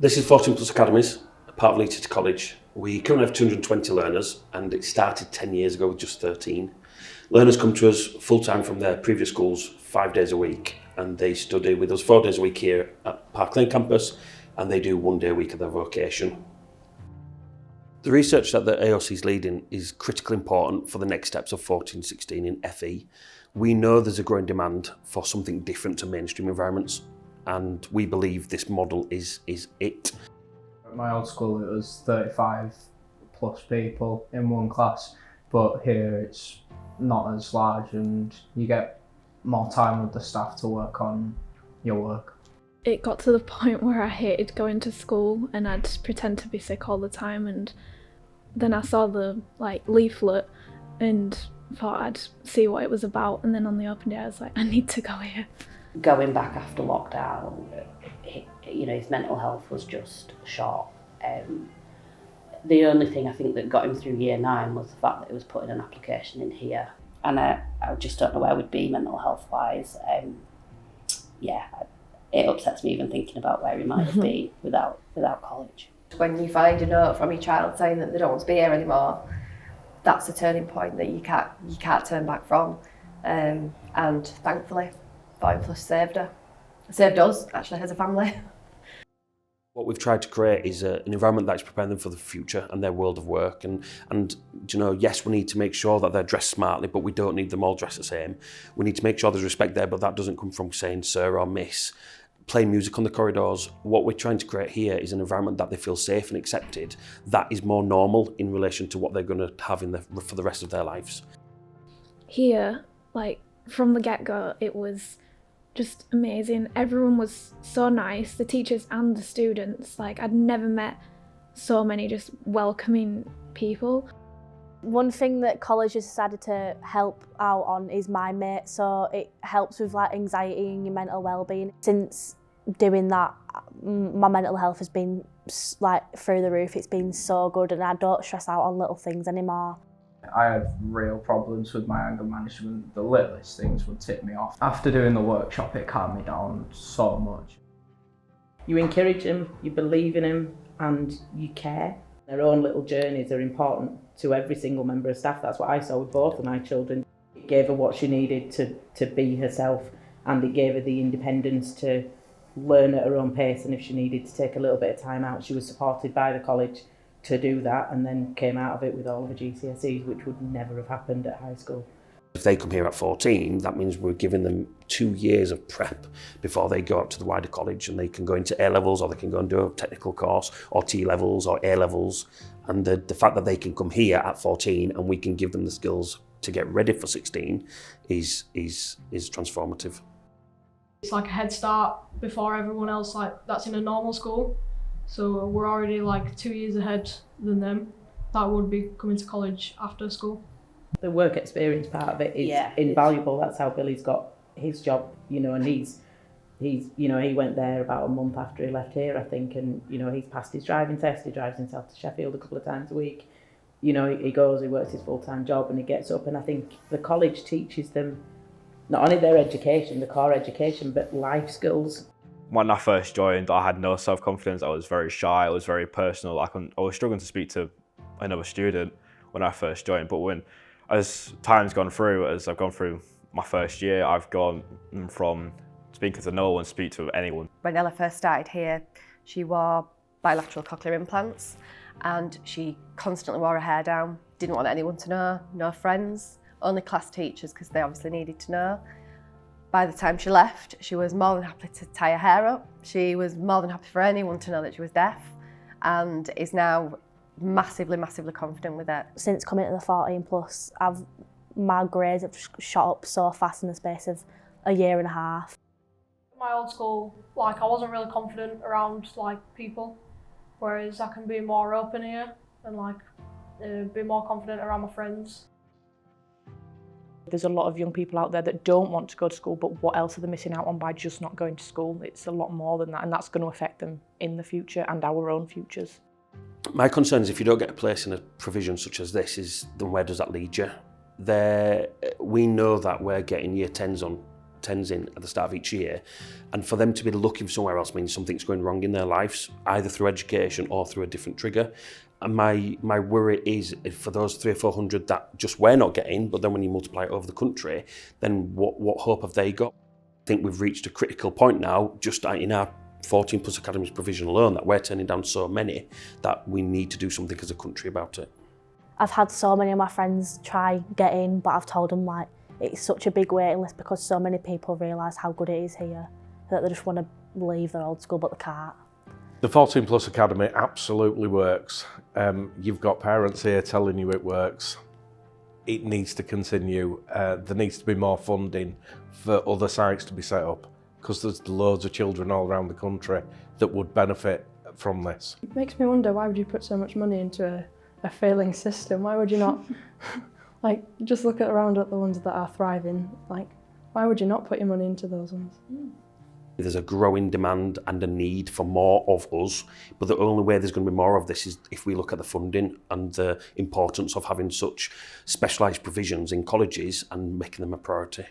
This is 14 Plus Academies, a part of Leeds City College. We currently have 220 learners, and it started 10 years ago with just 13. Learners come to us full-time from their previous schools 5 days a week, and they study with us 4 days a week here at Park Lane campus, and they do 1 day a week at their vocation. The research that the AOC is leading is critically important for the next steps of 14-16 in FE. We know there's a growing demand for something different to mainstream environments, and we believe this model is it. At my old school it was 35 plus people in one class, but here it's not as large and you get more time with the staff to work on your work. It got to the point where I hated going to school and I'd pretend to be sick all the time, and then I saw the leaflet and thought I'd see what it was about, and then on the open day I was like, I need to go here. Going back after lockdown, his mental health was just shot. The only thing I think that got him through year 9 was the fact that he was putting an application in here, and I just don't know where we'd be mental health wise. It upsets me even thinking about where he might have been without college. When you find a note from your child saying that they don't want to be here anymore, that's a turning point that you can't turn back from. And thankfully, 14 Plus saved her. Saved us, actually, as a family. What we've tried to create is an environment that's preparing them for the future and their world of work. And yes, we need to make sure that they're dressed smartly, but we don't need them all dressed the same. We need to make sure there's respect there, but that doesn't come from saying sir or miss. Playing music on the corridors. What we're trying to create here is an environment that they feel safe and accepted, that is more normal in relation to what they're going to have for the rest of their lives. Here, from the get-go, it was just amazing. Everyone was so nice, the teachers and the students. I'd never met so many just welcoming people. One thing that college has decided to help out on is MindMate, so it helps with anxiety and your mental well-being. Since doing that, my mental health has been through the roof. It's been so good, and I don't stress out on little things anymore. I had real problems with my anger management. The littlest things would tip me off. After doing the workshop, it calmed me down so much. You encourage them, you believe in them, and you care. Their own little journeys are important to every single member of staff. That's what I saw with both of my children. It gave her what she needed to be herself, and it gave her the independence to learn at her own pace, and if she needed to take a little bit of time out, she was supported by the college to do that, and then came out of it with all of her GCSEs, which would never have happened at high school. If they come here at 14, that means we're giving them 2 years of prep before they go out to the wider college, and they can go into A-levels, or they can go and do a technical course, or T-levels, or A-levels. And the fact that they can come here at 14 and we can give them the skills to get ready for 16 is transformative. It's like a head start before everyone else that's in a normal school. So we're already 2 years ahead than them that would be coming to college after school. The work experience part of it is invaluable. That's how Billy's got his job, and he's he went there about a month after he left here, I think, and he's passed his driving test. He drives himself to Sheffield a couple of times a week. He goes, he works his full-time job, and he gets up, and I think the college teaches them not only their education, the core education, but life skills. When I first joined, I had no self-confidence. I was very shy. I was very personal. I was struggling to speak to another student when I first joined. But as time's gone through, as I've gone through my first year, I've gone from speaking to no one, speak to anyone. When Ella first started here, she wore bilateral cochlear implants, and she constantly wore her hair down. Didn't want anyone to know, no friends, only class teachers, because they obviously needed to know. By the time she left, she was more than happy to tie her hair up. She was more than happy for anyone to know that she was deaf, and is now massively, massively confident with it. Since coming to the 14 Plus, my grades have shot up so fast in the space of a year and a half. My old school, I wasn't really confident around people, whereas I can be more open here and be more confident around my friends. There's a lot of young people out there that don't want to go to school, but what else are they missing out on by just not going to school? It's a lot more than that, and that's going to affect them in the future and our own futures. My concern is if you don't get a place in a provision such as this, then where does that lead you? We know that we're getting year 10s on 10s in at the start of each year, and for them to be looking somewhere else means something's going wrong in their lives, either through education or through a different trigger. And my worry is for those 300 or 400 that just we're not getting, but then when you multiply it over the country, then what hope have they got? I think we've reached a critical point now, just in our 14 plus academies provision alone, that we're turning down so many that we need to do something as a country about it. I've had so many of my friends try get in, but I've told them like it's such a big waiting list because so many people realise how good it is here that they just want to leave their old school but they can't. The 14 Plus Academy absolutely works. You've got parents here telling you it works. It needs to continue. There needs to be more funding for other sites to be set up because there's loads of children all around the country that would benefit from this. It makes me wonder, why would you put so much money into a failing system? Why would you not, like, just look around at the ones that are thriving? Like, why would you not put your money into those ones? There's a growing demand and a need for more of us, but the only way there's going to be more of this is if we look at the funding and the importance of having such specialised provisions in colleges and making them a priority.